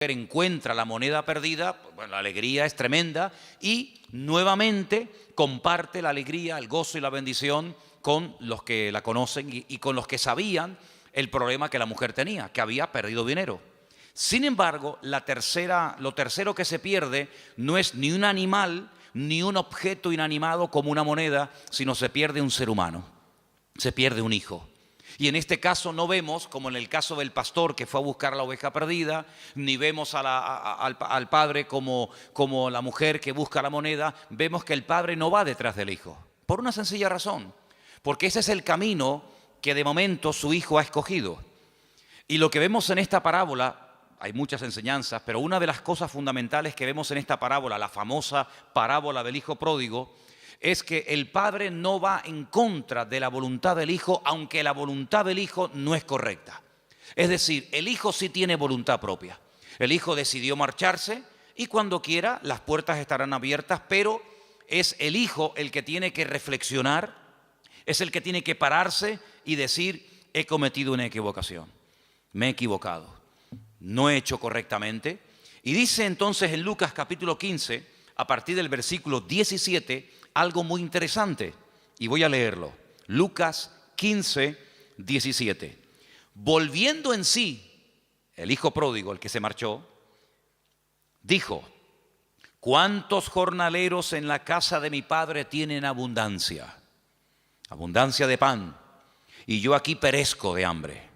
encuentra la moneda perdida, bueno, la alegría es tremenda y nuevamente comparte la alegría, el gozo y la bendición con los que la conocen y con los que sabían el problema que la mujer tenía, que había perdido dinero. Sin embargo, lo tercero que se pierde no es ni un animal ni un objeto inanimado como una moneda, sino se pierde un ser humano, se pierde un hijo. Y en este caso no vemos, como en el caso del pastor que fue a buscar la oveja perdida, ni vemos al padre como la mujer que busca la moneda. Vemos que el padre no va detrás del hijo, por una sencilla razón, porque ese es el camino que de momento su hijo ha escogido. Y lo que vemos en esta parábola, hay muchas enseñanzas, pero una de las cosas fundamentales que vemos en esta parábola, la famosa parábola del hijo pródigo, es que el padre no va en contra de la voluntad del hijo, aunque la voluntad del hijo no es correcta. Es decir, el hijo sí tiene voluntad propia. El hijo decidió marcharse y cuando quiera las puertas estarán abiertas, pero es el hijo el que tiene que reflexionar, es el que tiene que pararse y decir: he cometido una equivocación, me he equivocado, no he hecho correctamente. Y dice entonces en Lucas capítulo 15, a partir del versículo 17, algo muy interesante, y voy a leerlo. Lucas 15, 17. Volviendo en sí, el hijo pródigo, el que se marchó, dijo: ¿cuántos jornaleros en la casa de mi padre tienen abundancia? Abundancia de pan, y yo aquí perezco de hambre.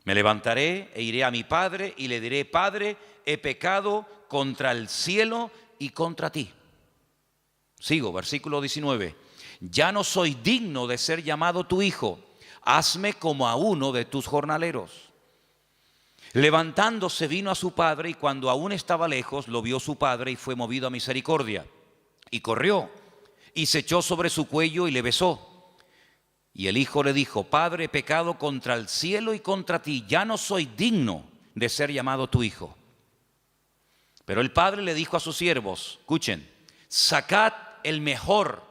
Me levantaré e iré a mi padre y le diré: Padre, he pecado contra el cielo y contra ti. Sigo, versículo 19. Ya no soy digno de ser llamado tu hijo. Hazme como a uno de tus jornaleros. Levantándose vino a su padre y cuando aún estaba lejos lo vio su padre y fue movido a misericordia. Y corrió y se echó sobre su cuello y le besó. Y el hijo le dijo: Padre, he pecado contra el cielo y contra ti. Ya no soy digno de ser llamado tu hijo. Pero el padre le dijo a sus siervos: escuchen, sacad el mejor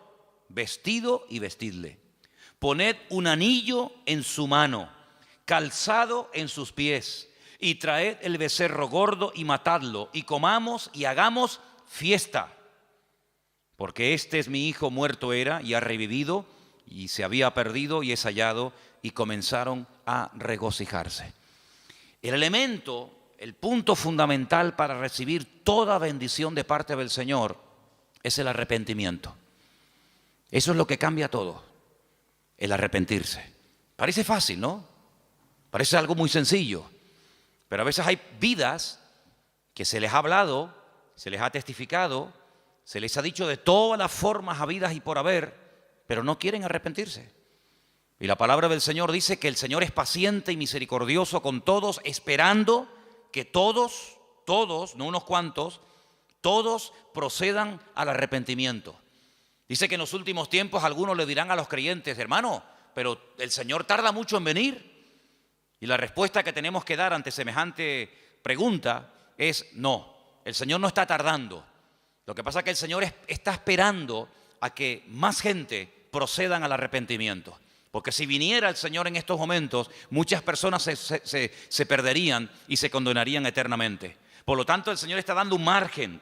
vestido y vestidle. Poned un anillo en su mano, calzado en sus pies, y traed el becerro gordo y matadlo, y comamos y hagamos fiesta. Porque este es mi hijo, muerto era y ha revivido, y se había perdido y es hallado, y comenzaron a regocijarse. El elemento, el punto fundamental para recibir toda bendición de parte del Señor es el arrepentimiento. Eso es lo que cambia todo, el arrepentirse. Parece fácil, ¿no? Parece algo muy sencillo, pero a veces hay vidas que se les ha hablado, se les ha testificado, se les ha dicho de todas las formas habidas y por haber, pero no quieren arrepentirse. Y la palabra del Señor dice que el Señor es paciente y misericordioso con todos, esperando que todos, no unos cuantos, todos procedan al arrepentimiento. Dice que en los últimos tiempos algunos le dirán a los creyentes: hermano, pero el Señor tarda mucho en venir. Y la respuesta que tenemos que dar ante semejante pregunta es: no, el Señor no está tardando. Lo que pasa es que el Señor está esperando a que más gente procedan al arrepentimiento. Porque si viniera el Señor en estos momentos, muchas personas se perderían y se condenarían eternamente. Por lo tanto, el Señor está dando un margen,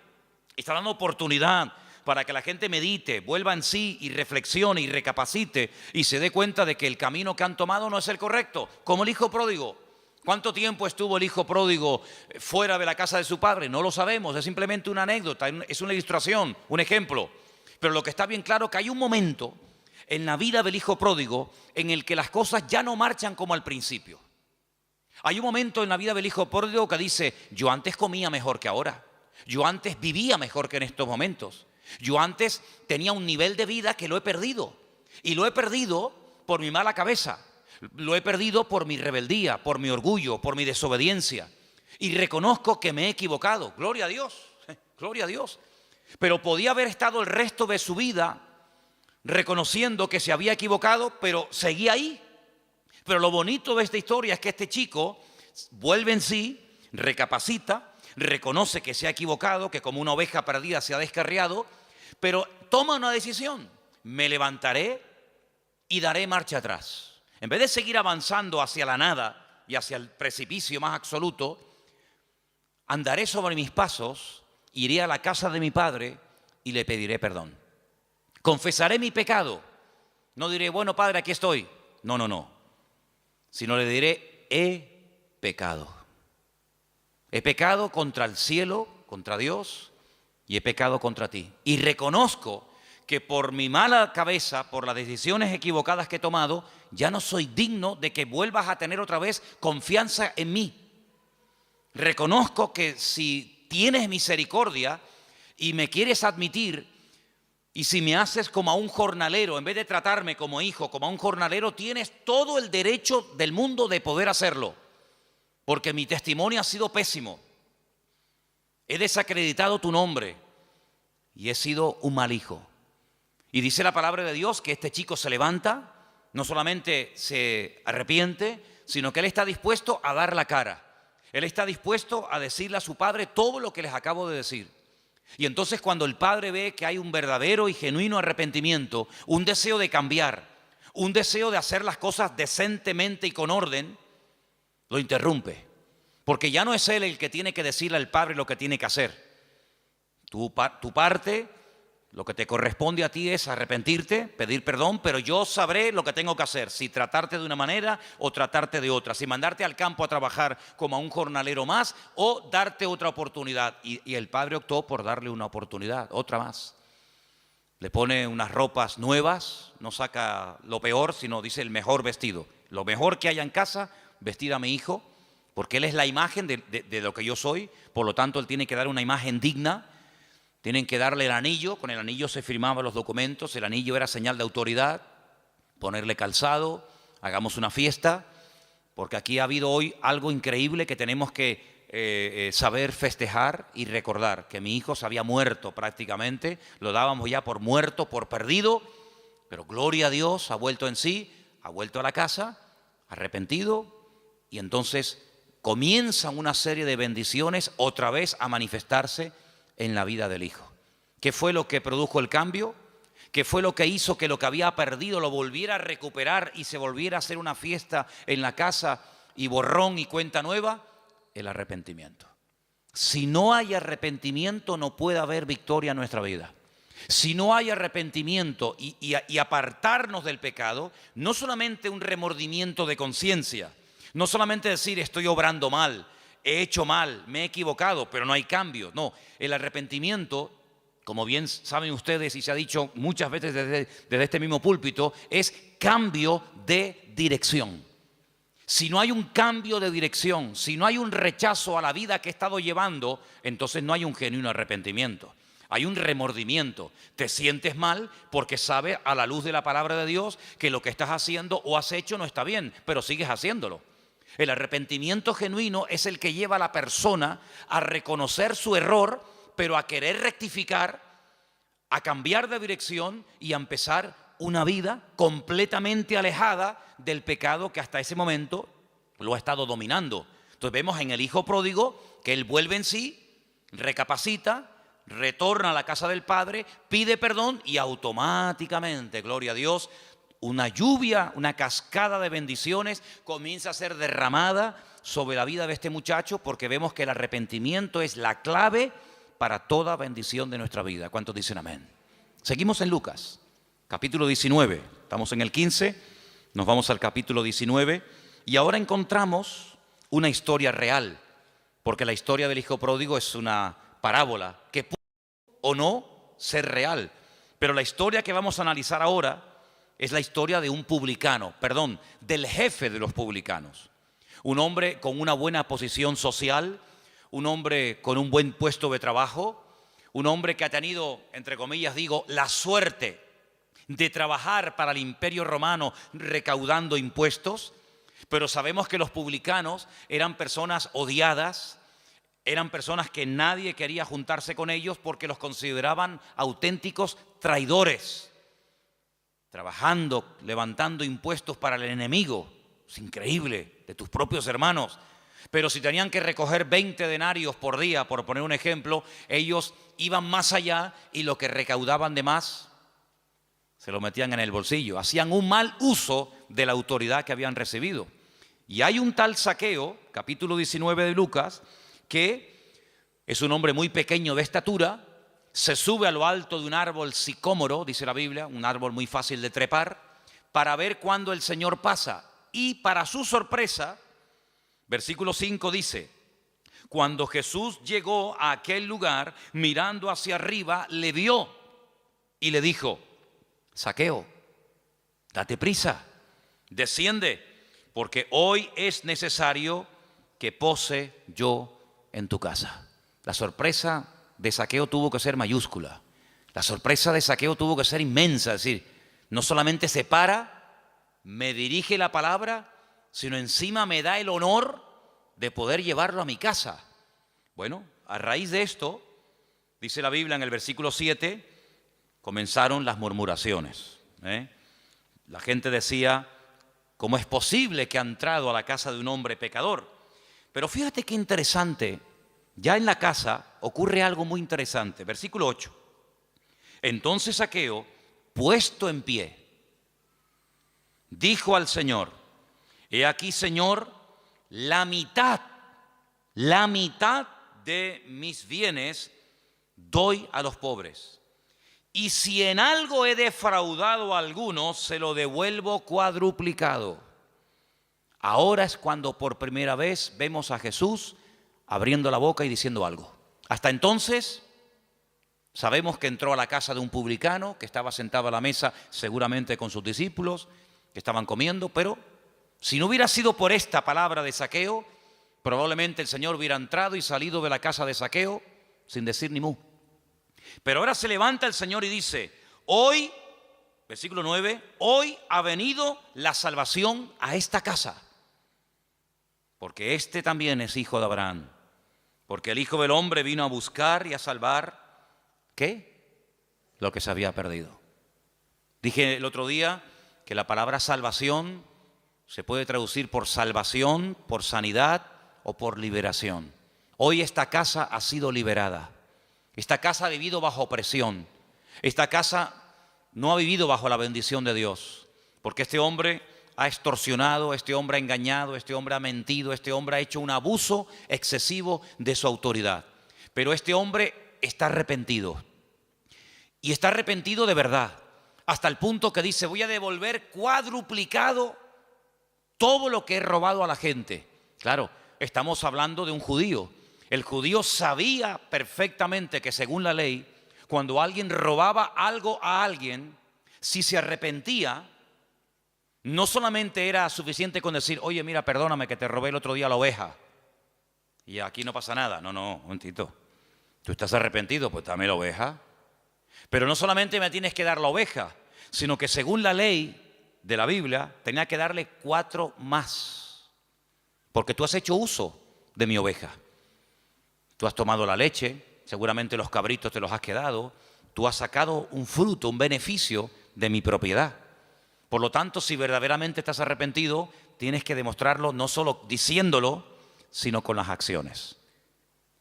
está dando oportunidad para que la gente medite, vuelva en sí y reflexione y recapacite y se dé cuenta de que el camino que han tomado no es el correcto. Como el hijo pródigo. ¿Cuánto tiempo estuvo el hijo pródigo fuera de la casa de su padre? No lo sabemos, es simplemente una anécdota, es una ilustración, un ejemplo. Pero lo que está bien claro es que hay un momento en la vida del hijo pródigo en el que las cosas ya no marchan como al principio. Hay un momento en la vida del hijo pródigo que dice: yo antes comía mejor que ahora. Yo antes vivía mejor que en estos momentos. Yo antes tenía un nivel de vida que lo he perdido. Y lo he perdido por mi mala cabeza. Lo he perdido por mi rebeldía, por mi orgullo, por mi desobediencia. Y reconozco que me he equivocado. Gloria a Dios, gloria a Dios. Pero podía haber estado el resto de su vida reconociendo que se había equivocado, pero seguía ahí. Pero lo bonito de esta historia es que este chico vuelve en sí, recapacita, reconoce que se ha equivocado, que como una oveja perdida se ha descarriado, pero toma una decisión: me levantaré y daré marcha atrás. En vez de seguir avanzando hacia la nada y hacia el precipicio más absoluto, andaré sobre mis pasos, iré a la casa de mi padre y le pediré perdón. Confesaré mi pecado. No diré, bueno, padre, aquí estoy. No, no, no. Sino le diré, he pecado. He pecado contra el cielo, contra Dios, y he pecado contra ti. Y reconozco que por mi mala cabeza, por las decisiones equivocadas que he tomado, ya no soy digno de que vuelvas a tener otra vez confianza en mí. Reconozco que si tienes misericordia y me quieres admitir, y si me haces como a un jornalero, en vez de tratarme como hijo, como a un jornalero, tienes todo el derecho del mundo de poder hacerlo. Porque mi testimonio ha sido pésimo. He desacreditado tu nombre y he sido un mal hijo. Y dice la palabra de Dios que este chico se levanta, no solamente se arrepiente, sino que él está dispuesto a dar la cara. Él está dispuesto a decirle a su padre todo lo que les acabo de decir. Y entonces cuando el padre ve que hay un verdadero y genuino arrepentimiento, un deseo de cambiar, un deseo de hacer las cosas decentemente y con orden, lo interrumpe. Porque ya no es él el que tiene que decirle al padre lo que tiene que hacer. Tu parte, lo que te corresponde a ti es arrepentirte, pedir perdón, pero yo sabré lo que tengo que hacer, si tratarte de una manera o tratarte de otra, si mandarte al campo a trabajar como a un jornalero más o darte otra oportunidad. Y el padre optó por darle una oportunidad, otra más. Le pone unas ropas nuevas, no saca lo peor, sino dice el mejor vestido. Lo mejor que haya en casa, vestir a mi hijo, porque él es la imagen de lo que yo soy, por lo tanto él tiene que dar una imagen digna. Tienen que darle el anillo, con el anillo se firmaban los documentos, el anillo era señal de autoridad, ponerle calzado, hagamos una fiesta, porque aquí ha habido hoy algo increíble que tenemos que saber festejar y recordar, que mi hijo se había muerto prácticamente, lo dábamos ya por muerto, por perdido, pero gloria a Dios, ha vuelto en sí, ha vuelto a la casa, arrepentido, y entonces comienzan una serie de bendiciones otra vez a manifestarse en la vida del hijo. ¿Qué fue lo que produjo el cambio? ¿Qué fue lo que hizo que lo que había perdido lo volviera a recuperar y se volviera a hacer una fiesta en la casa y borrón y cuenta nueva? El arrepentimiento. Si no hay arrepentimiento, no puede haber victoria en nuestra vida. Si no hay arrepentimiento y apartarnos del pecado, no solamente un remordimiento de conciencia, no solamente decir estoy obrando mal, he hecho mal, me he equivocado, pero no hay cambio. No, el arrepentimiento, como bien saben ustedes y se ha dicho muchas veces desde este mismo púlpito, es cambio de dirección. Si no hay un cambio de dirección, si no hay un rechazo a la vida que he estado llevando, entonces no hay un genuino arrepentimiento. Hay un remordimiento. Te sientes mal porque sabes a la luz de la palabra de Dios que lo que estás haciendo o has hecho no está bien, pero sigues haciéndolo. El arrepentimiento genuino es el que lleva a la persona a reconocer su error, pero a querer rectificar, a cambiar de dirección y a empezar una vida completamente alejada del pecado que hasta ese momento lo ha estado dominando. Entonces vemos en el hijo pródigo que él vuelve en sí, recapacita, retorna a la casa del padre, pide perdón y automáticamente, gloria a Dios, una lluvia, una cascada de bendiciones comienza a ser derramada sobre la vida de este muchacho, porque vemos que el arrepentimiento es la clave para toda bendición de nuestra vida. ¿Cuántos dicen amén? Seguimos en Lucas, capítulo 19. Estamos en el 15, nos vamos al capítulo 19 y ahora encontramos una historia real, porque la historia del hijo pródigo es una parábola que puede o no ser real, pero la historia que vamos a analizar ahora es la historia de un publicano, del jefe de los publicanos. Un hombre con una buena posición social, un hombre con un buen puesto de trabajo, un hombre que ha tenido, entre comillas digo, la suerte de trabajar para el Imperio Romano recaudando impuestos, pero sabemos que los publicanos eran personas odiadas, eran personas que nadie quería juntarse con ellos porque los consideraban auténticos traidores. Trabajando, levantando impuestos para el enemigo, es increíble, de tus propios hermanos. Pero si tenían que recoger 20 denarios por día, por poner un ejemplo, ellos iban más allá y lo que recaudaban de más se lo metían en el bolsillo. Hacían un mal uso de la autoridad que habían recibido. Y hay un tal Zaqueo, capítulo 19 de Lucas, que Es un hombre muy pequeño de estatura, se sube a lo alto de un árbol sicómoro, dice la Biblia, un árbol muy fácil de trepar, para ver cuándo el Señor pasa. Y para su sorpresa, versículo 5 dice: cuando Jesús llegó a aquel lugar, mirando hacia arriba, le vio y le dijo: Zaqueo, date prisa, desciende, porque hoy es necesario que pose yo en tu casa. La sorpresa de Zaqueo tuvo que ser mayúscula. La sorpresa de Zaqueo tuvo que ser inmensa. Es decir, no solamente se para, me dirige la palabra, sino encima me da el honor de poder llevarlo a mi casa. Bueno, a raíz de esto, dice la Biblia en el versículo 7, comenzaron las murmuraciones. La gente decía: ¿cómo es posible que ha entrado a la casa de un hombre pecador? Pero fíjate qué interesante, ya en la casa ocurre algo muy interesante. Versículo 8. Entonces Zaqueo, puesto en pie, dijo al Señor: he aquí, Señor, la mitad de mis bienes doy a los pobres. Y si en algo he defraudado a alguno, se lo devuelvo cuadruplicado. Ahora es cuando por primera vez vemos a Jesús abriendo la boca y diciendo algo. Hasta entonces sabemos que entró a la casa de un publicano, que estaba sentado a la mesa seguramente con sus discípulos, que estaban comiendo, pero si no hubiera sido por esta palabra de Zaqueo, probablemente el Señor hubiera entrado y salido de la casa de Zaqueo sin decir ni mu. Pero ahora se levanta el Señor y dice: hoy, versículo 9, hoy ha venido la salvación a esta casa, porque este también es hijo de Abraham. Porque el Hijo del Hombre vino a buscar y a salvar, ¿qué? Lo que se había perdido. Dije el otro día que la palabra salvación se puede traducir por salvación, por sanidad o por liberación. Hoy esta casa ha sido liberada. Esta casa ha vivido bajo opresión. Esta casa no ha vivido bajo la bendición de Dios, porque este hombre ha extorsionado, este hombre ha engañado, este hombre ha mentido, este hombre ha hecho un abuso excesivo de su autoridad. Pero este hombre está arrepentido, y está arrepentido de verdad, hasta el punto que dice: voy a devolver cuadruplicado todo lo que he robado a la gente. Claro, estamos hablando de un judío. El judío sabía perfectamente que según la ley, cuando alguien robaba algo a alguien, si se arrepentía, no solamente era suficiente con decir: oye, mira, perdóname que te robé el otro día la oveja y aquí no pasa nada. No, un momentito. Tú estás arrepentido, pues dame la oveja. Pero no solamente me tienes que dar la oveja, sino que según la ley de la Biblia, tenía que darle 4 más. Porque tú has hecho uso de mi oveja. Tú has tomado la leche, seguramente los cabritos te los has quedado. Tú has sacado un fruto, un beneficio de mi propiedad. Por lo tanto, si verdaderamente estás arrepentido, tienes que demostrarlo no solo diciéndolo, sino con las acciones.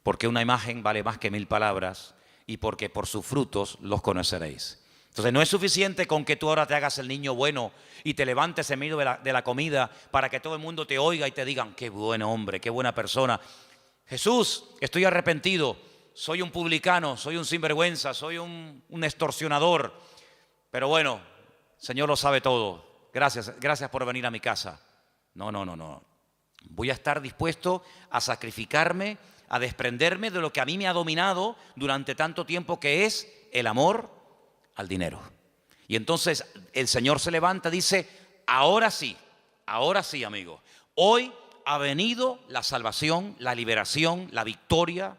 Porque una imagen vale más que 1000 palabras, y porque por sus frutos los conoceréis. Entonces no es suficiente con que tú ahora te hagas el niño bueno y te levantes en medio de la comida para que todo el mundo te oiga y te digan: qué buen hombre, qué buena persona. Jesús, estoy arrepentido, soy un publicano, soy un sinvergüenza, soy un extorsionador, pero bueno, Señor lo sabe todo. Gracias por venir a mi casa. No. Voy a estar dispuesto a sacrificarme, a desprenderme de lo que a mí me ha dominado durante tanto tiempo, que es el amor al dinero. Y entonces el Señor se levanta y dice: ahora sí, amigo, hoy ha venido la salvación, la liberación, la victoria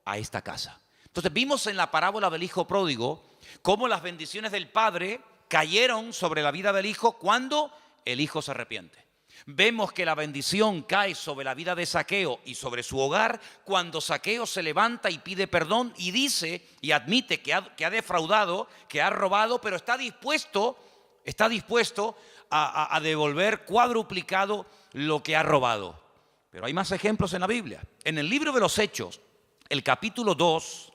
a esta casa. Entonces vimos en la parábola del hijo pródigo cómo las bendiciones del Padre cayeron sobre la vida del hijo cuando el hijo se arrepiente. Vemos que la bendición cae sobre la vida de Zaqueo y sobre su hogar cuando Zaqueo se levanta y pide perdón y dice y admite que ha defraudado, que ha robado, pero está dispuesto a devolver cuadruplicado lo que ha robado. Pero hay más ejemplos en la Biblia. En el libro de los Hechos, el capítulo 2,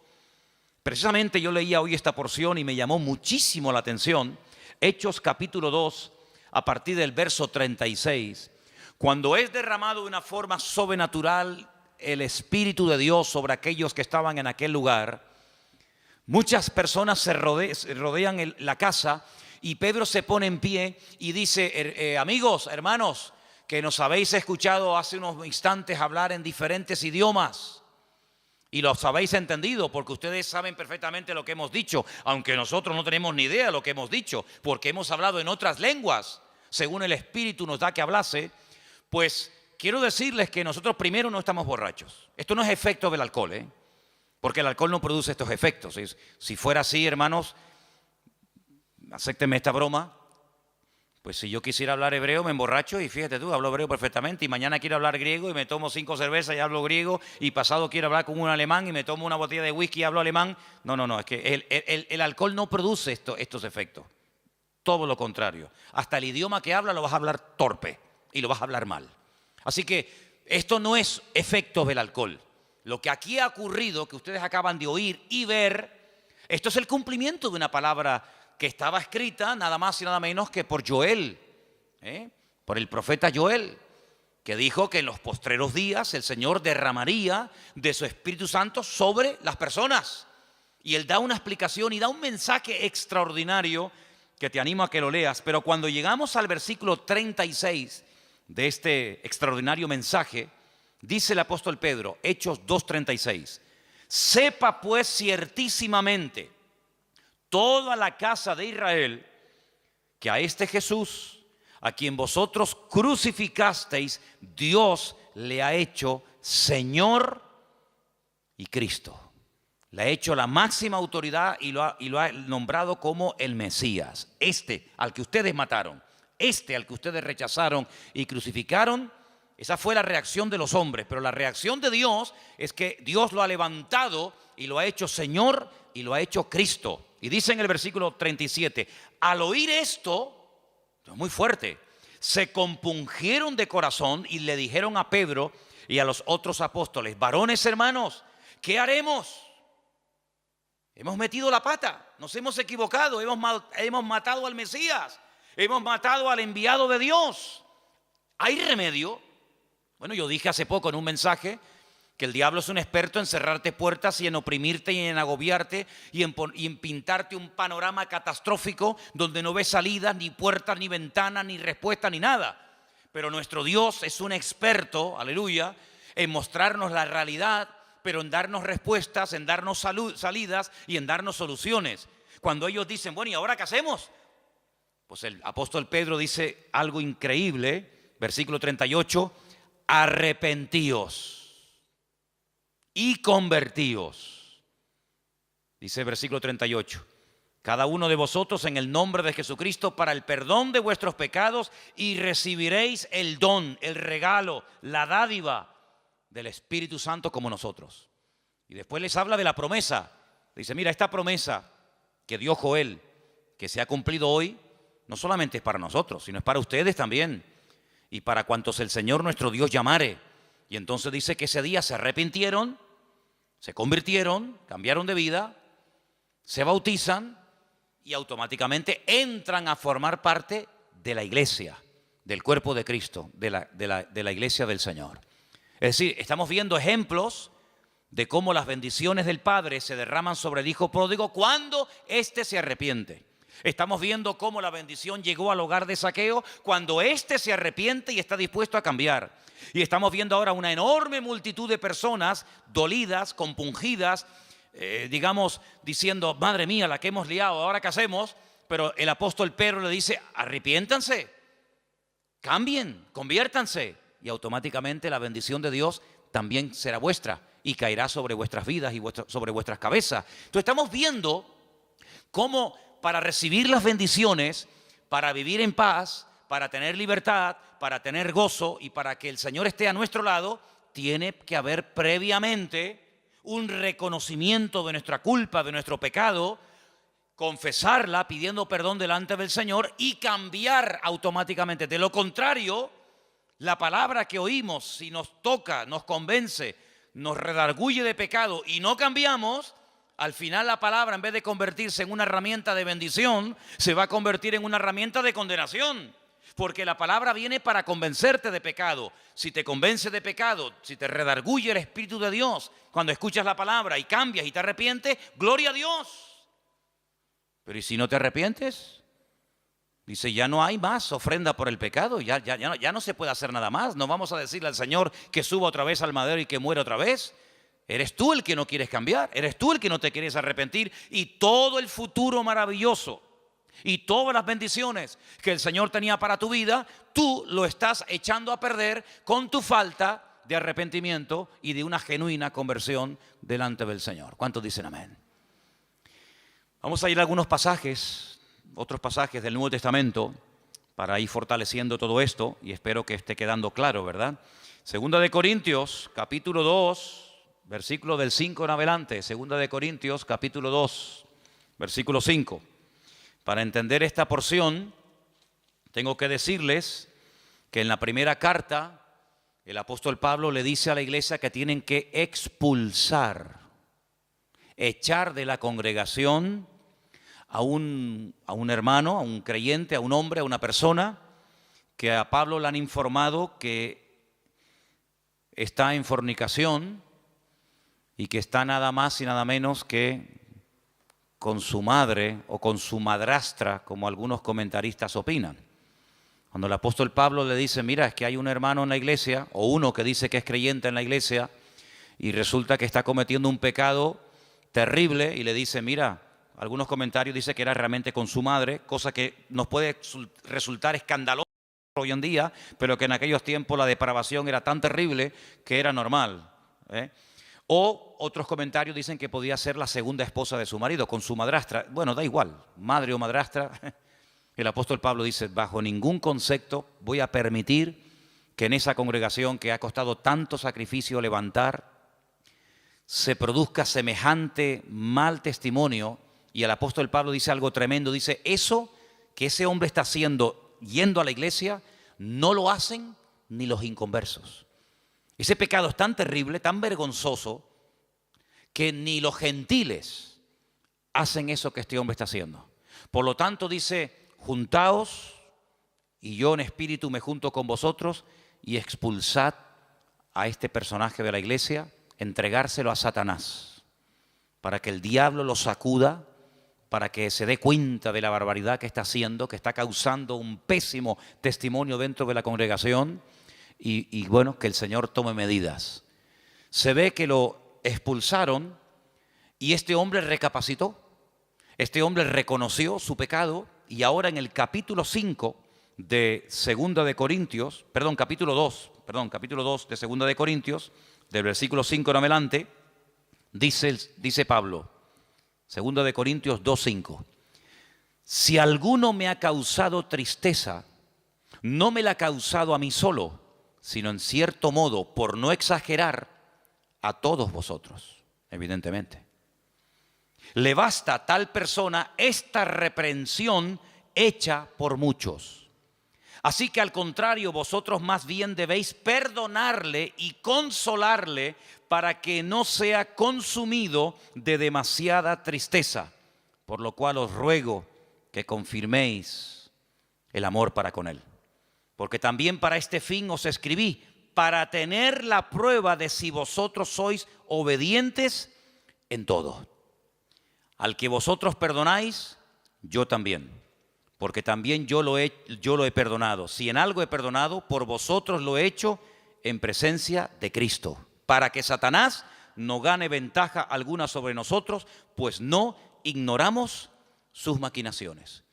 precisamente yo leía hoy esta porción y me llamó muchísimo la atención. Hechos capítulo 2, a partir del verso 36, cuando es derramado de una forma sobrenatural el Espíritu de Dios sobre aquellos que estaban en aquel lugar, muchas personas se rodean la casa y Pedro se pone en pie y dice, amigos, hermanos, que nos habéis escuchado hace unos instantes hablar en diferentes idiomas y los habéis entendido porque ustedes saben perfectamente lo que hemos dicho, aunque nosotros no tenemos ni idea de lo que hemos dicho, porque hemos hablado en otras lenguas, según el Espíritu nos da que hablase. Pues quiero decirles que nosotros primero no estamos borrachos. Esto no es efecto del alcohol, porque el alcohol no produce estos efectos. Si fuera así, hermanos, acéptenme esta broma. Pues si yo quisiera hablar hebreo, me emborracho y fíjate tú, hablo hebreo perfectamente. Y mañana quiero hablar griego y me tomo 5 cervezas y hablo griego. Y pasado quiero hablar con un alemán y me tomo una botella de whisky y hablo alemán. No, es que el alcohol no produce estos efectos. Todo lo contrario. Hasta el idioma que habla lo vas a hablar torpe y lo vas a hablar mal. Así que esto no es efecto del alcohol. Lo que aquí ha ocurrido, que ustedes acaban de oír y ver, esto es el cumplimiento de una palabra que estaba escrita nada más y nada menos que por Joel, por el profeta Joel, que dijo que en los postreros días el Señor derramaría de su Espíritu Santo sobre las personas. Y él da una explicación y da un mensaje extraordinario que te animo a que lo leas. Pero cuando llegamos al versículo 36 de este extraordinario mensaje, dice el apóstol Pedro, Hechos 2:36, sepa pues ciertísimamente toda la casa de Israel que a este Jesús, a quien vosotros crucificasteis, Dios le ha hecho Señor y Cristo. Le ha hecho la máxima autoridad y lo ha nombrado como el Mesías. Al que ustedes mataron, al que ustedes rechazaron y crucificaron. Esa fue la reacción de los hombres, pero la reacción de Dios es que Dios lo ha levantado y lo ha hecho Señor y lo ha hecho Cristo. Y dice en el versículo 37, al oír esto, es muy fuerte, se compungieron de corazón y le dijeron a Pedro y a los otros apóstoles, varones hermanos, ¿qué haremos? Hemos metido la pata, nos hemos equivocado, hemos matado al Mesías, hemos matado al enviado de Dios. ¿Hay remedio? Bueno, yo dije hace poco en un mensaje que el diablo es un experto en cerrarte puertas y en oprimirte y en agobiarte y en pintarte un panorama catastrófico donde no ves salidas, ni puertas, ni ventanas, ni respuesta, ni nada. Pero nuestro Dios es un experto, aleluya, en mostrarnos la realidad, pero en darnos respuestas, en darnos salidas y en darnos soluciones. Cuando ellos dicen, bueno, ¿y ahora qué hacemos? Pues el apóstol Pedro dice algo increíble, versículo 38, arrepentíos y convertíos. Dice versículo 38, cada uno de vosotros en el nombre de Jesucristo para el perdón de vuestros pecados y recibiréis el don, el regalo, la dádiva del Espíritu Santo como nosotros. Y después les habla de la promesa. Dice, mira, esta promesa que dio Joel, que se ha cumplido hoy, no solamente es para nosotros, sino es para ustedes también y para cuantos el Señor nuestro Dios llamare. Y entonces dice que ese día se arrepintieron, se convirtieron, cambiaron de vida, se bautizan y automáticamente entran a formar parte de la iglesia, del cuerpo de Cristo, de la iglesia del Señor. Es decir, estamos viendo ejemplos de cómo las bendiciones del Padre se derraman sobre el Hijo pródigo cuando éste se arrepiente. Estamos viendo cómo la bendición llegó al hogar de Zaqueo cuando éste se arrepiente y está dispuesto a cambiar. Y estamos viendo ahora una enorme multitud de personas dolidas, compungidas, digamos, diciendo, madre mía, la que hemos liado, ¿ahora qué hacemos? Pero el apóstol Pedro le dice, arrepiéntanse, cambien, conviértanse. Y automáticamente la bendición de Dios también será vuestra y caerá sobre vuestras vidas y sobre vuestras cabezas. Entonces estamos viendo cómo para recibir las bendiciones, para vivir en paz, para tener libertad, para tener gozo y para que el Señor esté a nuestro lado, tiene que haber previamente un reconocimiento de nuestra culpa, de nuestro pecado, confesarla pidiendo perdón delante del Señor y cambiar automáticamente. De lo contrario, la palabra que oímos, si nos toca, nos convence, nos redarguye de pecado y no cambiamos, al final la palabra, en vez de convertirse en una herramienta de bendición, se va a convertir en una herramienta de condenación. Porque la palabra viene para convencerte de pecado. Si te convence de pecado, si te redarguye el Espíritu de Dios, cuando escuchas la palabra y cambias y te arrepientes, gloria a Dios. Pero ¿y si no te arrepientes? Dice, ya no hay más ofrenda por el pecado, ya no se puede hacer nada más. No vamos a decirle al Señor que suba otra vez al madero y que muera otra vez. Eres tú el que no quieres cambiar, eres tú el que no te quieres arrepentir, y todo el futuro maravilloso y todas las bendiciones que el Señor tenía para tu vida, tú lo estás echando a perder con tu falta de arrepentimiento y de una genuina conversión delante del Señor. ¿Cuántos dicen amén? Vamos a ir a algunos pasajes, otros pasajes del Nuevo Testamento para ir fortaleciendo todo esto, y espero que esté quedando claro, ¿verdad? Segunda de Corintios, capítulo 2, versículo del 5 en adelante. Segunda de Corintios, capítulo 2, versículo 5. Para entender esta porción, tengo que decirles que en la primera carta, el apóstol Pablo le dice a la iglesia que tienen que expulsar, echar de la congregación a un hermano, a un creyente, a un hombre, a una persona que a Pablo le han informado que está en fornicación y que está nada más y nada menos que con su madre o con su madrastra, como algunos comentaristas opinan. Cuando el apóstol Pablo le dice, mira, es que hay un hermano en la iglesia, o uno que dice que es creyente en la iglesia, y resulta que está cometiendo un pecado terrible, y le dice, mira, algunos comentarios dicen que era realmente con su madre, cosa que nos puede resultar escandaloso hoy en día, pero que en aquellos tiempos la depravación era tan terrible que era normal, O otros comentarios dicen que podía ser la segunda esposa de su marido, con su madrastra. Bueno, da igual, madre o madrastra. El apóstol Pablo dice, bajo ningún concepto voy a permitir que en esa congregación que ha costado tanto sacrificio levantar, se produzca semejante mal testimonio. Y el apóstol Pablo dice algo tremendo, dice, eso que ese hombre está haciendo yendo a la iglesia, no lo hacen ni los inconversos. Ese pecado es tan terrible, tan vergonzoso, que ni los gentiles hacen eso que este hombre está haciendo. Por lo tanto dice, juntaos, y yo en espíritu me junto con vosotros, y expulsad a este personaje de la iglesia, entregárselo a Satanás, para que el diablo lo sacuda, para que se dé cuenta de la barbaridad que está haciendo, que está causando un pésimo testimonio dentro de la congregación, y bueno, que el Señor tome medidas. Se ve que lo expulsaron y este hombre recapacitó. Este hombre reconoció su pecado, y ahora en el capítulo 5 de Segunda de Corintios, capítulo 2 de Segunda de Corintios, del versículo 5 en adelante, dice Pablo, Segunda de Corintios 2:5, si alguno me ha causado tristeza, no me la ha causado a mí solo, sino en cierto modo, por no exagerar, a todos vosotros, evidentemente. Le basta a tal persona esta reprensión hecha por muchos. Así que al contrario, vosotros más bien debéis perdonarle y consolarle para que no sea consumido de demasiada tristeza, por lo cual os ruego que confirméis el amor para con él. Porque también para este fin os escribí, para tener la prueba de si vosotros sois obedientes en todo. Al que vosotros perdonáis, yo también, porque también yo lo he perdonado. Si en algo he perdonado, por vosotros lo he hecho en presencia de Cristo, para que Satanás no gane ventaja alguna sobre nosotros, pues no ignoramos sus maquinaciones.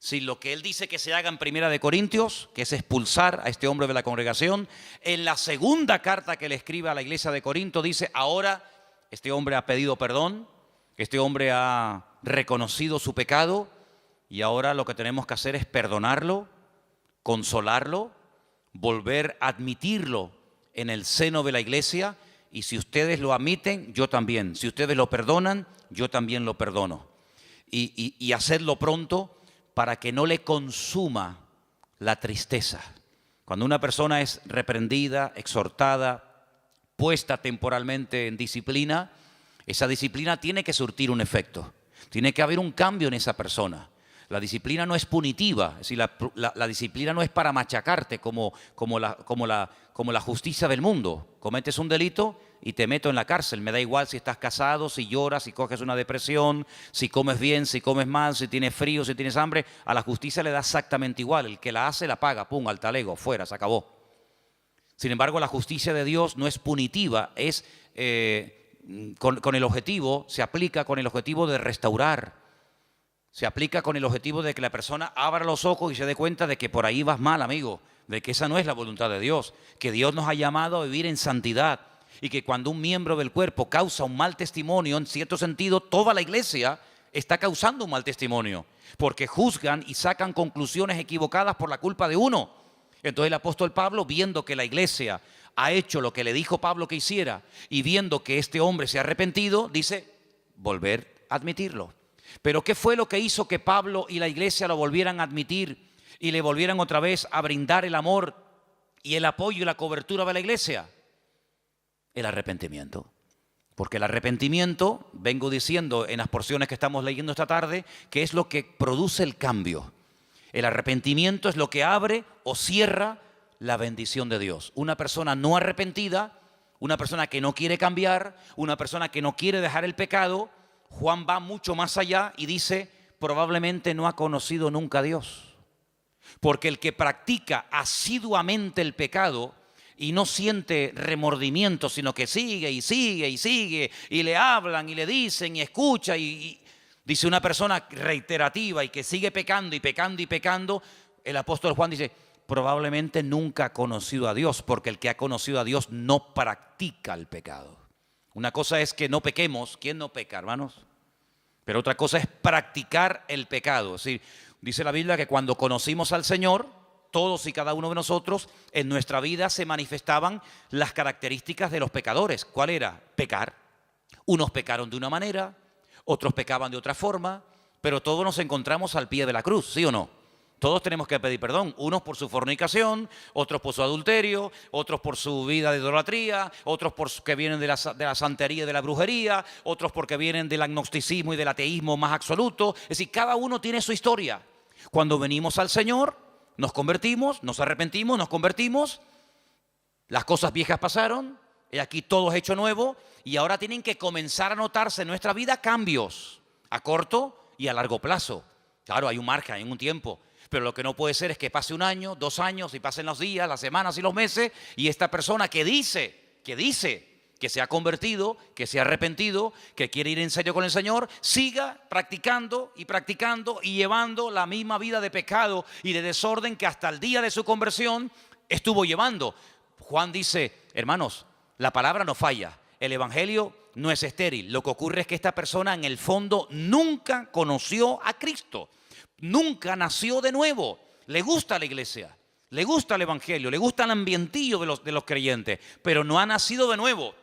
Si lo que él dice que se haga en Primera de Corintios, que es expulsar a este hombre de la congregación, en la segunda carta que le escribe a la iglesia de Corinto dice, ahora este hombre ha pedido perdón, este hombre ha reconocido su pecado, y ahora lo que tenemos que hacer es perdonarlo, consolarlo, volver a admitirlo en el seno de la iglesia, y si ustedes lo admiten, yo también. Si ustedes lo perdonan, yo también lo perdono. Y hacerlo pronto, para que no le consuma la tristeza. Cuando una persona es reprendida, exhortada, puesta temporalmente en disciplina, esa disciplina tiene que surtir un efecto. Tiene que haber un cambio en esa persona. La disciplina no es punitiva, es decir, la disciplina no es para machacarte como la justicia del mundo. Cometes un delito y te meto en la cárcel. Me da igual si estás casado, si lloras, si coges una depresión, si comes bien, si comes mal, si tienes frío, si tienes hambre. A la justicia le da exactamente igual. El que la hace, la paga. Pum, al talego, fuera, se acabó. Sin embargo, la justicia de Dios no es punitiva, es con el objetivo, se aplica con el objetivo de restaurar. Se aplica con el objetivo de que la persona abra los ojos y se dé cuenta de que por ahí vas mal, amigo, de que esa no es la voluntad de Dios, que Dios nos ha llamado a vivir en santidad y que cuando un miembro del cuerpo causa un mal testimonio, en cierto sentido, toda la iglesia está causando un mal testimonio, porque juzgan y sacan conclusiones equivocadas por la culpa de uno. Entonces el apóstol Pablo, viendo que la iglesia ha hecho lo que le dijo Pablo que hiciera y viendo que este hombre se ha arrepentido, dice, volver a admitirlo. Pero ¿qué fue lo que hizo que Pablo y la iglesia lo volvieran a admitir y le volvieran otra vez a brindar el amor y el apoyo y la cobertura de la iglesia? El arrepentimiento. Porque el arrepentimiento, vengo diciendo en las porciones que estamos leyendo esta tarde, que es lo que produce el cambio. El arrepentimiento es lo que abre o cierra la bendición de Dios. Una persona no arrepentida, una persona que no quiere cambiar, una persona que no quiere dejar el pecado, Juan va mucho más allá y dice, probablemente no ha conocido nunca a Dios. Porque el que practica asiduamente el pecado y no siente remordimiento, sino que sigue y sigue y sigue, y le hablan y le dicen y escucha, y dice una persona reiterativa y que sigue pecando y pecando y pecando, el apóstol Juan dice, probablemente nunca ha conocido a Dios, porque el que ha conocido a Dios no practica el pecado. Una cosa es que no pequemos. ¿Quién no peca, hermanos? Pero otra cosa es practicar el pecado. Es decir, dice la Biblia que cuando conocimos al Señor, todos y cada uno de nosotros, en nuestra vida se manifestaban las características de los pecadores. ¿Cuál era? Pecar. Unos pecaron de una manera, otros pecaban de otra forma, pero todos nos encontramos al pie de la cruz, ¿sí o no? Todos tenemos que pedir perdón, unos por su fornicación, otros por su adulterio, otros por su vida de idolatría, otros porque vienen de la santería y de la brujería, otros porque vienen del agnosticismo y del ateísmo más absoluto. Es decir, cada uno tiene su historia. Cuando venimos al Señor, nos convertimos, nos arrepentimos, nos convertimos, las cosas viejas pasaron, y aquí todo es hecho nuevo, y ahora tienen que comenzar a notarse en nuestra vida cambios, a corto y a largo plazo. Claro, hay un margen, hay un tiempo. Pero lo que no puede ser es que pase un año, 2 años, y pasen los días, las semanas y los meses, y esta persona que dice que se ha convertido, que se ha arrepentido, que quiere ir en serio con el Señor, siga practicando y llevando la misma vida de pecado y de desorden que hasta el día de su conversión estuvo llevando. Juan dice, hermanos, la palabra no falla, el evangelio no es estéril. Lo que ocurre es que esta persona en el fondo nunca conoció a Cristo. Nunca nació de nuevo. Le gusta la iglesia, le gusta el evangelio, le gusta el ambientillo de los creyentes, pero no ha nacido de nuevo.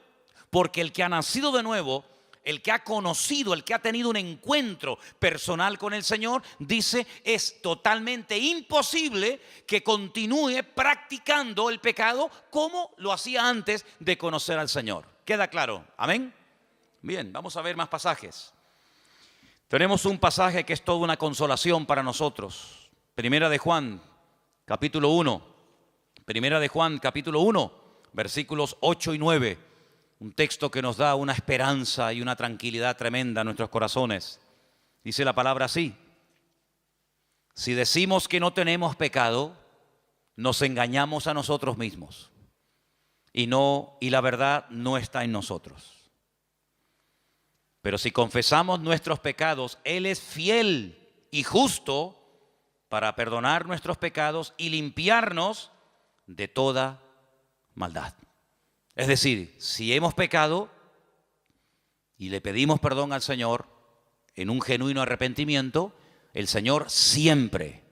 Porque el que ha nacido de nuevo, el que ha conocido, el que ha tenido un encuentro personal con el Señor, dice, es totalmente imposible que continúe practicando el pecado como lo hacía antes de conocer al Señor. ¿Queda claro? ¿Amén? Bien, vamos a ver más pasajes. Tenemos un pasaje que es toda una consolación para nosotros. Primera de Juan, capítulo 1. Primera de Juan, capítulo 1, versículos 8 y 9. Un texto que nos da una esperanza y una tranquilidad tremenda a nuestros corazones. Dice la palabra así: si decimos que no tenemos pecado, nos engañamos a nosotros mismos. Y la verdad no está en nosotros. Pero si confesamos nuestros pecados, Él es fiel y justo para perdonar nuestros pecados y limpiarnos de toda maldad. Es decir, si hemos pecado y le pedimos perdón al Señor en un genuino arrepentimiento, el Señor siempre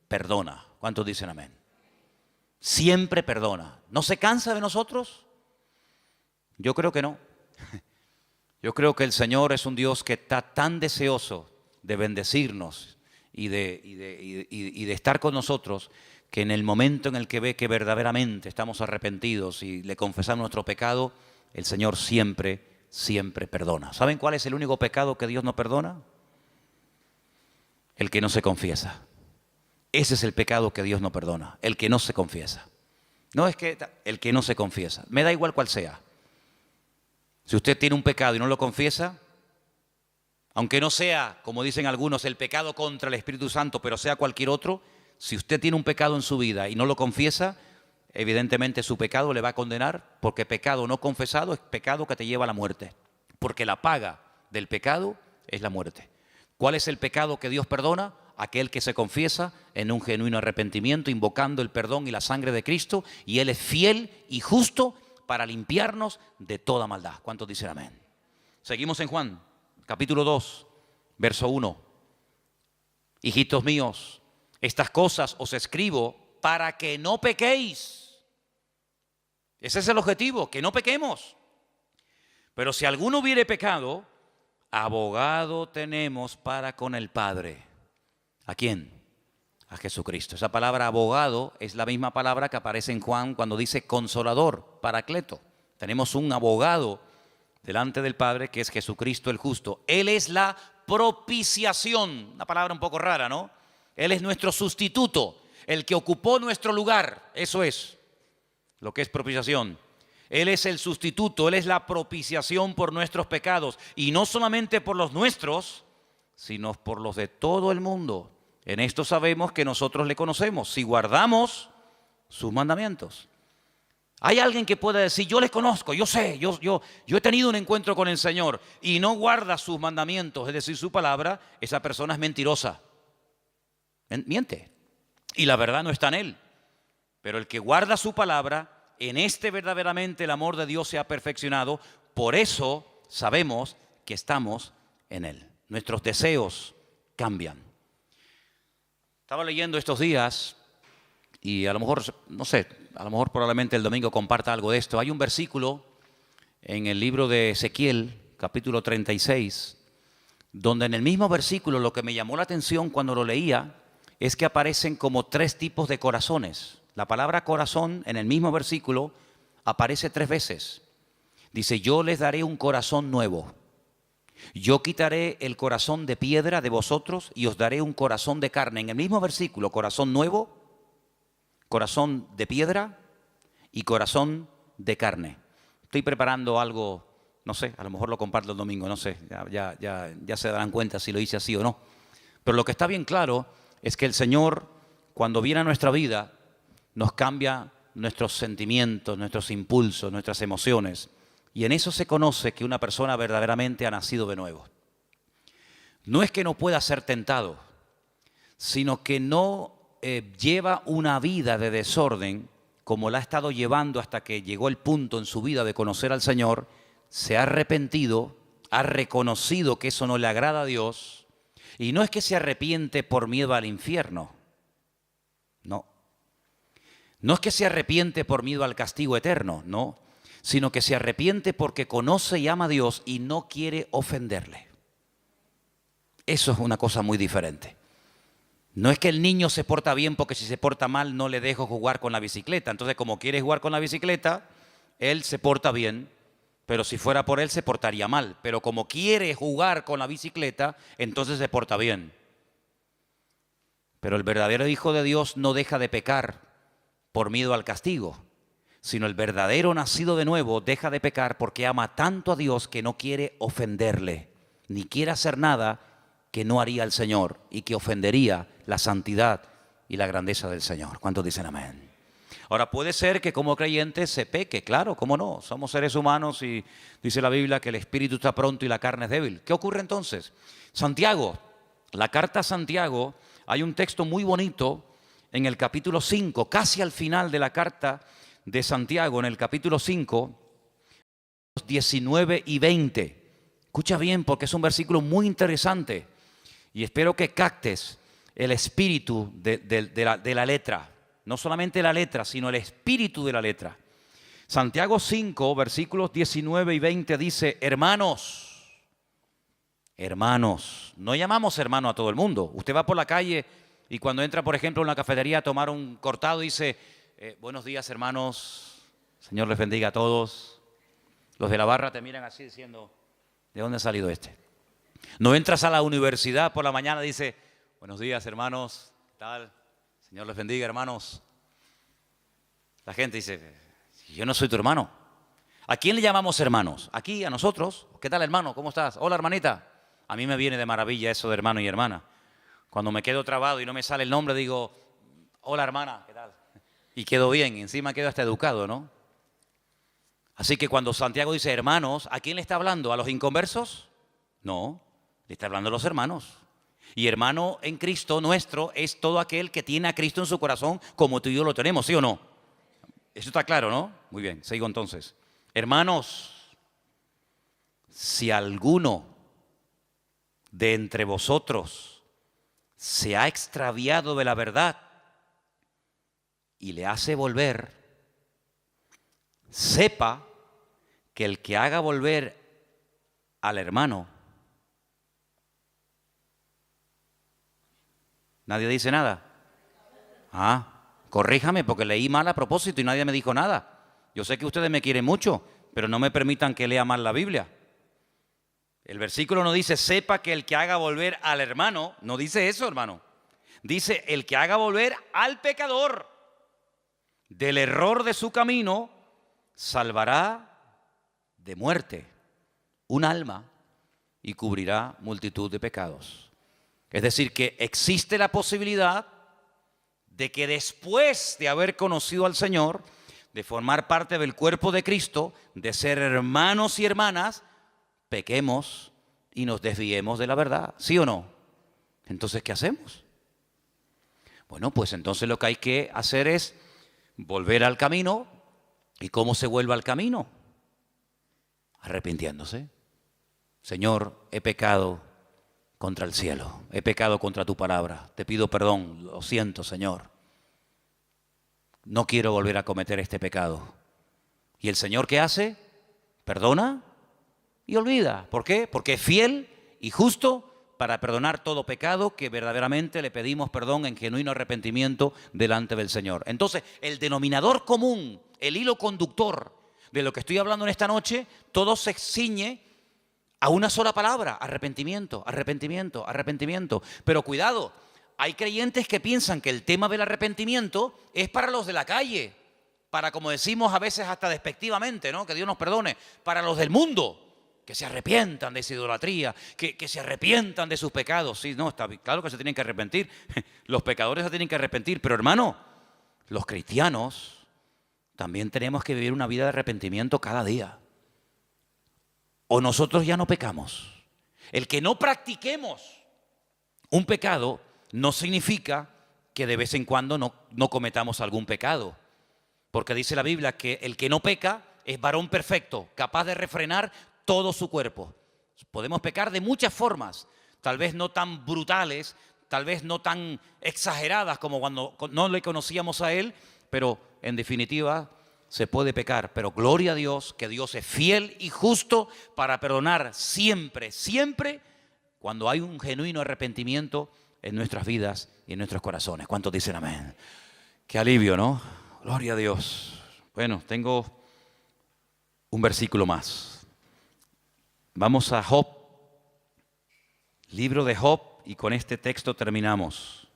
perdona. ¿Cuántos dicen amén? Siempre perdona. ¿No se cansa de nosotros? Yo creo que no. Yo creo que el Señor es un Dios que está tan deseoso de bendecirnos y de estar con nosotros, que en el momento en el que ve que verdaderamente estamos arrepentidos y le confesamos nuestro pecado, el Señor siempre perdona. ¿Saben cuál es el único pecado que Dios no perdona? El que no se confiesa. Ese es el pecado que Dios no perdona, el que no se confiesa. No es que el que no se confiesa, me da igual cuál sea. Si usted tiene un pecado y no lo confiesa, aunque no sea, como dicen algunos, el pecado contra el Espíritu Santo, pero sea cualquier otro, si usted tiene un pecado en su vida y no lo confiesa, evidentemente su pecado le va a condenar, porque pecado no confesado es pecado que te lleva a la muerte, porque la paga del pecado es la muerte. ¿Cuál es el pecado que Dios perdona? Aquel que se confiesa en un genuino arrepentimiento, invocando el perdón y la sangre de Cristo, y Él es fiel y justo para limpiarnos de toda maldad. ¿Cuántos dicen amén? Seguimos en Juan, capítulo 2, verso 1. Hijitos míos, estas cosas os escribo para que no pequéis. Ese es el objetivo, que no pequemos. Pero si alguno hubiere pecado, abogado tenemos para con el Padre. ¿A quién? A Jesucristo. Esa palabra abogado es la misma palabra que aparece en Juan cuando dice consolador, paracleto. Tenemos un abogado delante del Padre que es Jesucristo el justo. Él es la propiciación, una palabra un poco rara, ¿no? Él es nuestro sustituto, el que ocupó nuestro lugar. Eso es lo que es propiciación. Él es el sustituto, Él es la propiciación por nuestros pecados. Y no solamente por los nuestros, sino por los de todo el mundo. En esto sabemos que nosotros le conocemos, si guardamos sus mandamientos. Hay alguien que pueda decir, yo le conozco, yo sé, yo he tenido un encuentro con el Señor, y no guarda sus mandamientos, es decir, su palabra. Esa persona es mentirosa. Miente. Y la verdad no está en él. Pero el que guarda su palabra, en este verdaderamente el amor de Dios se ha perfeccionado. Por eso sabemos que estamos en él. Nuestros deseos cambian. Estaba leyendo estos días y a lo mejor, no sé, a lo mejor probablemente el domingo comparta algo de esto. Hay un versículo en el libro de Ezequiel, capítulo 36, donde en el mismo versículo lo que me llamó la atención cuando lo leía es que aparecen como 3 tipos de corazones. La palabra corazón en el mismo versículo aparece 3 veces. Dice, yo les daré un corazón nuevo. Yo quitaré el corazón de piedra de vosotros y os daré un corazón de carne. En el mismo versículo, corazón nuevo, corazón de piedra y corazón de carne. Estoy preparando algo, no sé, a lo mejor lo comparto el domingo, no sé, ya se darán cuenta si lo hice así o no. Pero lo que está bien claro es que el Señor, cuando viene a nuestra vida, nos cambia nuestros sentimientos, nuestros impulsos, nuestras emociones. Y en eso se conoce que una persona verdaderamente ha nacido de nuevo. No es que no pueda ser tentado, sino que no lleva una vida de desorden como la ha estado llevando hasta que llegó el punto en su vida de conocer al Señor, se ha arrepentido, ha reconocido que eso no le agrada a Dios, y no es que se arrepiente por miedo al infierno, no. No es que se arrepiente por miedo al castigo eterno, no, sino que se arrepiente porque conoce y ama a Dios y no quiere ofenderle. Eso es una cosa muy diferente. No es que el niño se porta bien porque si se porta mal no le dejo jugar con la bicicleta. Entonces, como quiere jugar con la bicicleta, él se porta bien, pero si fuera por él se portaría mal. Pero como quiere jugar con la bicicleta, entonces se porta bien. Pero el verdadero Hijo de Dios no deja de pecar por miedo al castigo, sino el verdadero nacido de nuevo deja de pecar porque ama tanto a Dios que no quiere ofenderle, ni quiere hacer nada que no haría el Señor y que ofendería la santidad y la grandeza del Señor. ¿Cuántos dicen amén? Ahora, puede ser que como creyente se peque, claro, ¿cómo no? Somos seres humanos y dice la Biblia que el espíritu está pronto y la carne es débil. ¿Qué ocurre entonces? Santiago, la carta a Santiago, hay un texto muy bonito en el capítulo 5, casi al final de la carta de Santiago, en el capítulo 5, 19 y 20. Escucha bien porque es un versículo muy interesante y espero que captes el espíritu de la letra. No solamente la letra, sino el espíritu de la letra. Santiago 5, versículos 19 y 20 dice, hermanos, no llamamos hermano a todo el mundo. Usted va por la calle y cuando entra, por ejemplo, en una cafetería a tomar un cortado, dice, buenos días, hermanos, Señor les bendiga a todos. Los de la barra te miran así diciendo, ¿de dónde ha salido este? No entras a la universidad por la mañana y dice, Buenos días, hermanos. ¿Qué tal? Señor les bendiga, hermanos. La gente dice, yo no soy tu hermano. ¿A quién le llamamos hermanos? Aquí, a nosotros. ¿Qué tal, hermano? ¿Cómo estás? Hola, hermanita. A mí me viene de maravilla eso de hermano y hermana. Cuando me quedo trabado y no me sale el nombre, digo, hola, hermana, ¿qué tal? Y quedo bien, encima quedo hasta educado, ¿no? Así que cuando Santiago dice hermanos, ¿a quién le está hablando? ¿A los inconversos? No, le está hablando a los hermanos. Y hermano en Cristo nuestro es todo aquel que tiene a Cristo en su corazón como tú y yo lo tenemos, ¿sí o no? Eso está claro, ¿no? Muy bien, sigo entonces. Hermanos, si alguno de entre vosotros se ha extraviado de la verdad y le hace volver, sepa que el que haga volver al hermano, nadie dice nada. Corríjame porque leí mal a propósito y nadie me dijo nada. Yo sé que ustedes me quieren mucho, pero no me permitan que lea mal la Biblia. El versículo no dice, sepa que el que haga volver al hermano, no dice eso, hermano. Dice, el que haga volver al pecador del error de su camino, salvará de muerte un alma y cubrirá multitud de pecados. Es decir, que existe la posibilidad de que después de haber conocido al Señor, de formar parte del cuerpo de Cristo, de ser hermanos y hermanas, pequemos y nos desviemos de la verdad, ¿sí o no? Entonces, ¿qué hacemos? Bueno, pues entonces lo que hay que hacer es volver al camino. ¿Y cómo se vuelve al camino? Arrepintiéndose. Señor, he pecado contra el cielo, he pecado contra tu palabra, te pido perdón, lo siento, Señor. No quiero volver a cometer este pecado. ¿Y el Señor qué hace? Perdona y olvida. ¿Por qué? Porque es fiel y justo para perdonar todo pecado que verdaderamente le pedimos perdón en genuino arrepentimiento delante del Señor. Entonces, el denominador común, el hilo conductor de lo que estoy hablando en esta noche, todo se ciñe a una sola palabra: arrepentimiento, arrepentimiento, arrepentimiento. Pero cuidado, hay creyentes que piensan que el tema del arrepentimiento es para los de la calle, para, como decimos a veces hasta despectivamente, ¿no? Que Dios nos perdone, para los del mundo, que se arrepientan de esa idolatría, que se arrepientan de sus pecados. Sí, no, está claro que se tienen que arrepentir, los pecadores se tienen que arrepentir, pero hermano, los cristianos también tenemos que vivir una vida de arrepentimiento cada día. O nosotros ya no pecamos. El que no practiquemos un pecado no significa que de vez en cuando no cometamos algún pecado. Porque dice la Biblia que el que no peca es varón perfecto, capaz de refrenar todo su cuerpo. Podemos pecar de muchas formas, tal vez no tan brutales, tal vez no tan exageradas como cuando no le conocíamos a Él, pero en definitiva se puede pecar, pero gloria a Dios, que Dios es fiel y justo para perdonar siempre, siempre, cuando hay un genuino arrepentimiento en nuestras vidas y en nuestros corazones. ¿Cuántos dicen amén? Qué alivio, ¿no? Gloria a Dios. Bueno, tengo un versículo más. Vamos a Job, libro de Job, y con este texto terminamos.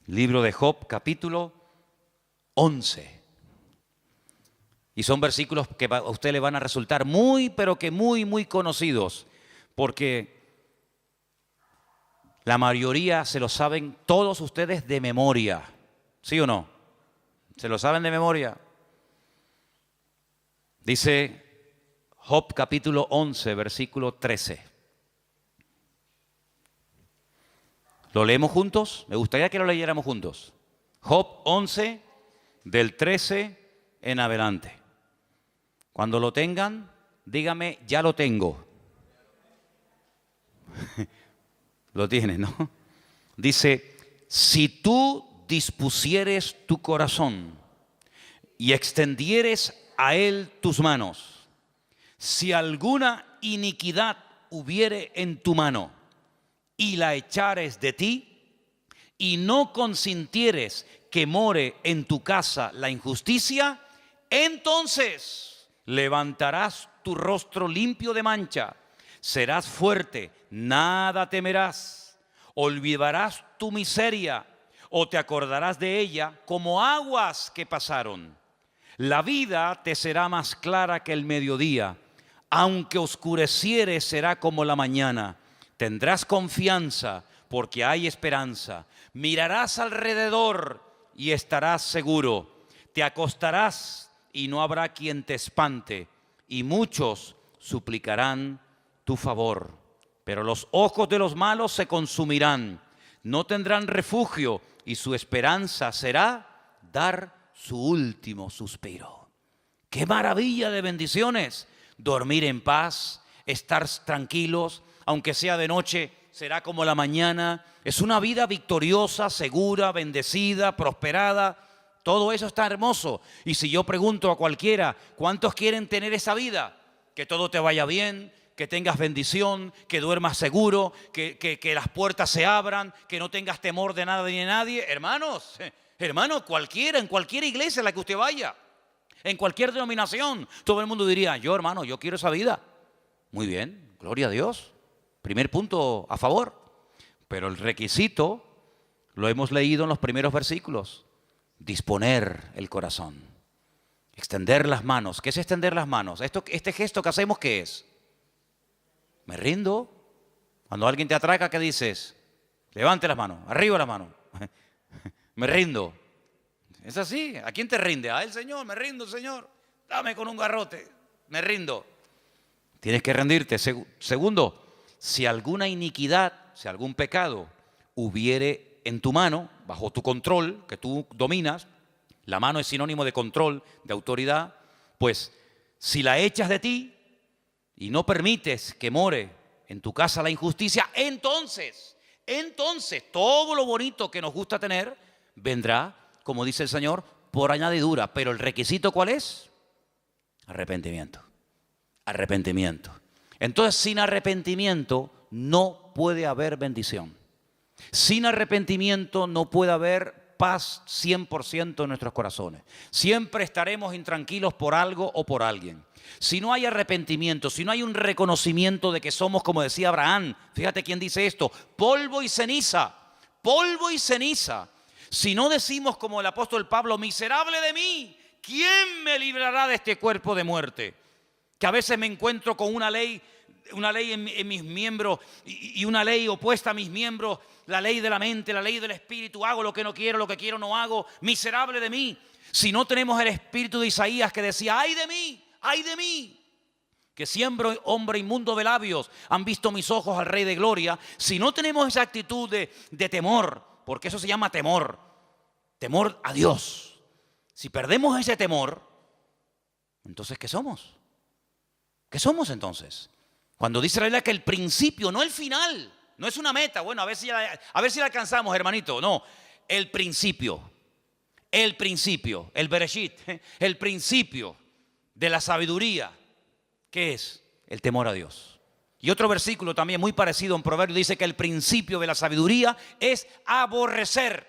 Libro de Job, capítulo 11. Y son versículos que a usted le van a resultar muy, pero que muy, muy conocidos, porque la mayoría se lo saben todos ustedes de memoria, ¿sí o no? ¿Se lo saben de memoria? Dice Job capítulo 11, versículo 13. ¿Lo leemos juntos? Me gustaría que lo leyéramos juntos. Job 11, del 13 en adelante. Cuando lo tengan, dígame, ya lo tengo. Lo tienes, ¿no? Dice, si tú dispusieres tu corazón y extendieres a él tus manos, si alguna iniquidad hubiere en tu mano y la echares de ti y no consintieres que more en tu casa la injusticia, entonces levantarás tu rostro limpio de mancha, serás fuerte, nada temerás. Olvidarás tu miseria o te acordarás de ella como aguas que pasaron. La vida te será más clara que el mediodía. Aunque oscureciere, será como la mañana. Tendrás confianza porque hay esperanza. Mirarás alrededor y estarás seguro. Te acostarás y no habrá quien te espante. Y muchos suplicarán tu favor. Pero los ojos de los malos se consumirán. No tendrán refugio y su esperanza será dar su último suspiro. ¡Qué maravilla de bendiciones! Dormir en paz, estar tranquilos, aunque sea de noche, será como la mañana. Es una vida victoriosa, segura, bendecida, prosperada. Todo eso está hermoso. Y si yo pregunto a cualquiera, ¿cuántos quieren tener esa vida? Que todo te vaya bien, que tengas bendición, que duermas seguro, que las puertas se abran, que no tengas temor de nada ni de nadie. Hermanos, cualquiera, en cualquier iglesia en la que usted vaya, en cualquier denominación, todo el mundo diría, yo hermano, yo quiero esa vida. Muy bien, gloria a Dios. Primer punto a favor. Pero el requisito lo hemos leído en los primeros versículos. Disponer el corazón. Extender las manos. ¿Qué es extender las manos? Este gesto que hacemos, ¿qué es? Me rindo. Cuando alguien te atraca, ¿qué dices? Levante las manos, arriba las manos. Me rindo. Es así. ¿A quién te rinde? A el Señor. Me rindo, Señor. Dame con un garrote. Me rindo. Tienes que rendirte. Segundo, si alguna iniquidad, si algún pecado hubiere en tu mano, bajo tu control, que tú dominas, la mano es sinónimo de control, de autoridad, pues si la echas de ti y no permites que more en tu casa la injusticia, entonces todo lo bonito que nos gusta tener vendrá, como dice el Señor, por añadidura. Pero el requisito, ¿cuál es? Arrepentimiento. Arrepentimiento. Entonces, sin arrepentimiento no puede haber bendición. Sin arrepentimiento no puede haber paz 100% en nuestros corazones. Siempre estaremos intranquilos por algo o por alguien. Si no hay arrepentimiento, si no hay un reconocimiento de que somos, como decía Abraham, fíjate quién dice esto, polvo y ceniza, polvo y ceniza. Si no decimos como el apóstol Pablo, miserable de mí, ¿quién me librará de este cuerpo de muerte? Que a veces me encuentro con una ley en mis miembros y una ley opuesta a mis miembros, la ley de la mente, la ley del espíritu, hago lo que no quiero, lo que quiero no hago, miserable de mí. Si no tenemos el espíritu de Isaías que decía, ay de mí, que siempre hombre inmundo de labios han visto mis ojos al Rey de Gloria. Si no tenemos esa actitud de temor, porque eso se llama temor a Dios. Si perdemos ese temor, entonces ¿qué somos? ¿Qué somos entonces? Cuando dice la Biblia que el principio, no el final, no es una meta, bueno, a ver si la alcanzamos, hermanito. No, el principio, el Bereshit, el principio de la sabiduría. ¿Qué es? El temor a Dios. Y otro versículo también muy parecido en Proverbios dice que el principio de la sabiduría es aborrecer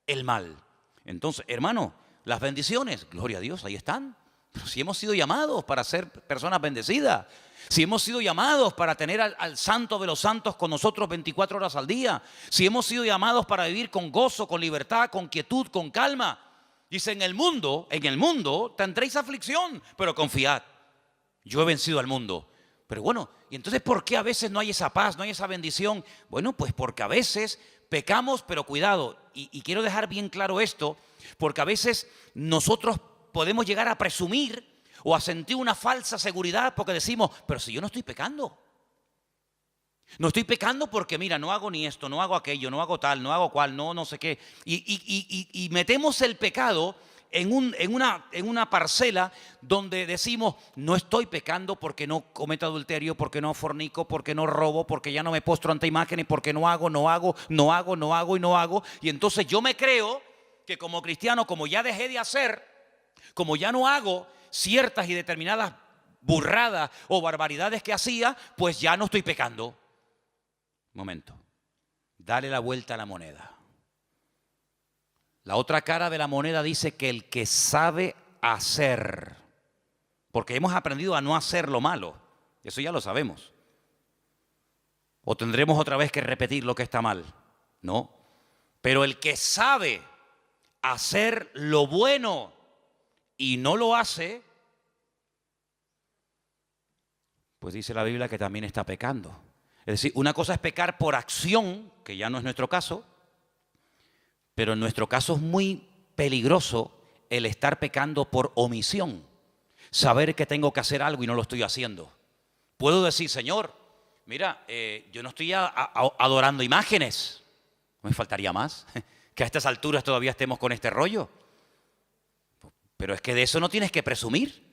el mal. Entonces, hermano, las bendiciones, gloria a Dios, ahí están. Pero si hemos sido llamados para ser personas bendecidas, si hemos sido llamados para tener al santo de los santos con nosotros 24 horas al día, si hemos sido llamados para vivir con gozo, con libertad, con quietud, con calma. Dice, en el mundo tendréis aflicción, pero confiad, yo he vencido al mundo. Pero bueno, ¿y entonces por qué a veces no hay esa paz, no hay esa bendición? Bueno, pues porque a veces pecamos, pero cuidado, y quiero dejar bien claro esto, porque a veces nosotros podemos llegar a presumir o a sentir una falsa seguridad porque decimos, pero si yo no estoy pecando. No estoy pecando porque mira, no hago ni esto, no hago aquello, no hago tal, no hago cual, no sé qué. Y metemos el pecado en una parcela donde decimos, no estoy pecando porque no cometo adulterio, porque no fornico, porque no robo, porque ya no me postro ante imágenes, porque no hago. Y entonces yo me creo que como cristiano, como ya dejé de hacer, como ya no hago ciertas y determinadas burradas o barbaridades que hacía, pues ya no estoy pecando. Momento, dale la vuelta a la moneda. La otra cara de la moneda dice que el que sabe hacer, porque hemos aprendido a no hacer lo malo, eso ya lo sabemos. ¿O tendremos otra vez que repetir lo que está mal? No. Pero el que sabe hacer lo bueno y no lo hace, pues dice la Biblia que también está pecando. Es decir, una cosa es pecar por acción, que ya no es nuestro caso, pero en nuestro caso es muy peligroso el estar pecando por omisión. Saber que tengo que hacer algo y no lo estoy haciendo. Puedo decir, Señor, mira, yo no estoy adorando imágenes. No me faltaría más que a estas alturas todavía estemos con este rollo. Pero es que de eso no tienes que presumir.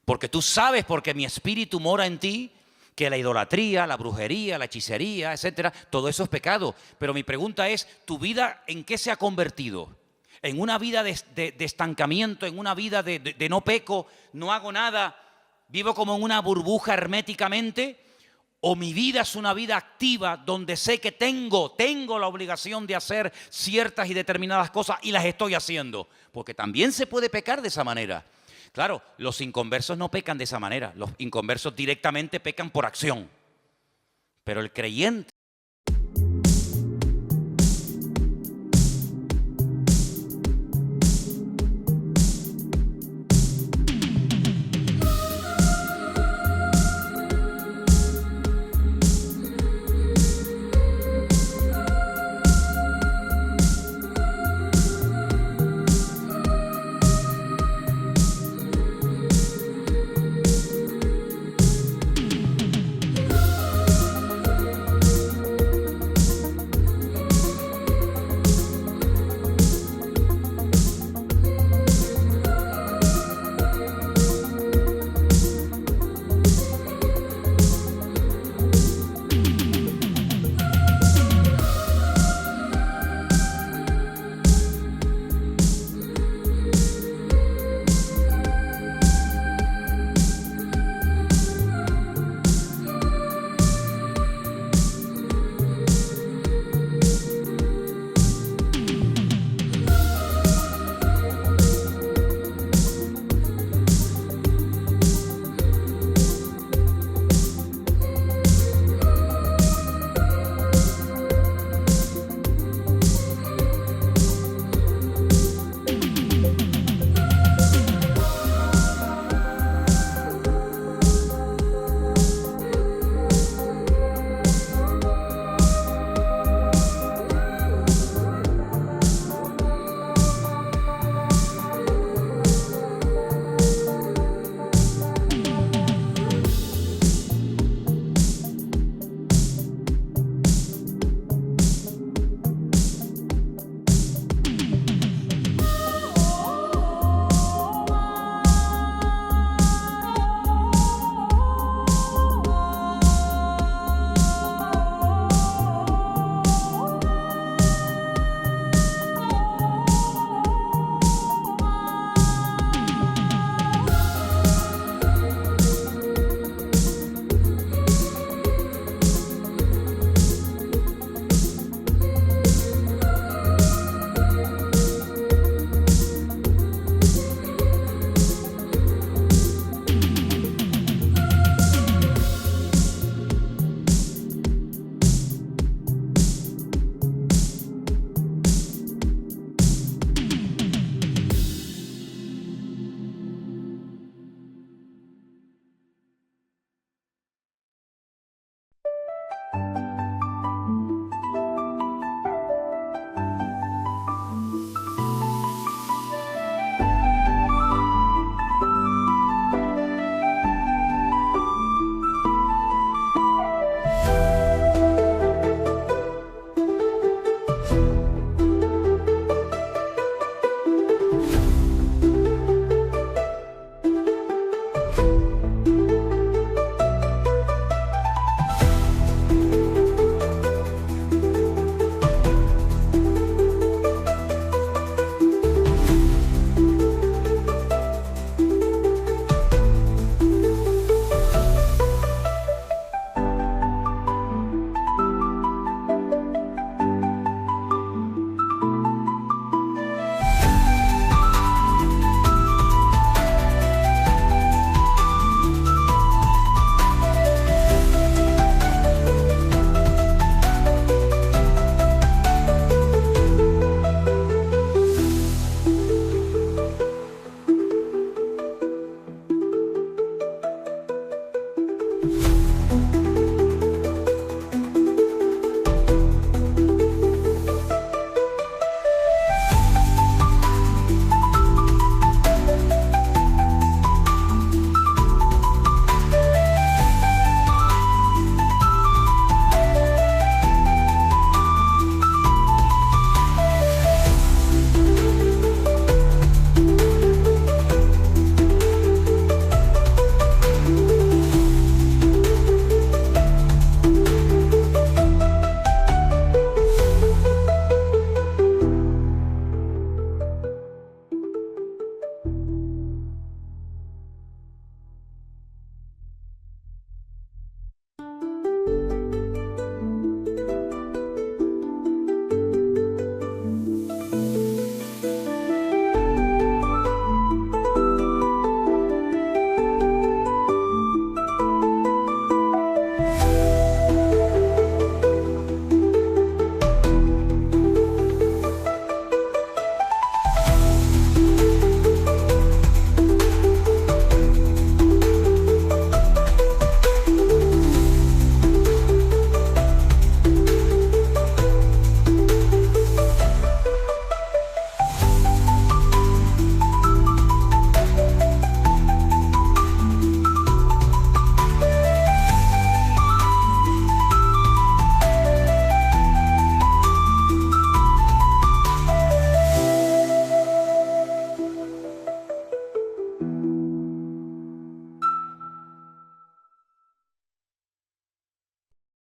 Porque tú sabes, porque mi espíritu mora en ti, que la idolatría, la brujería, la hechicería, etcétera, todo eso es pecado. Pero mi pregunta es, ¿tu vida en qué se ha convertido? ¿En una vida de estancamiento, en una vida de no peco, no hago nada, vivo como en una burbuja herméticamente? ¿O mi vida es una vida activa donde sé que tengo la obligación de hacer ciertas y determinadas cosas y las estoy haciendo? Porque también se puede pecar de esa manera. Claro, los inconversos no pecan de esa manera. Los inconversos directamente pecan por acción. Pero el creyente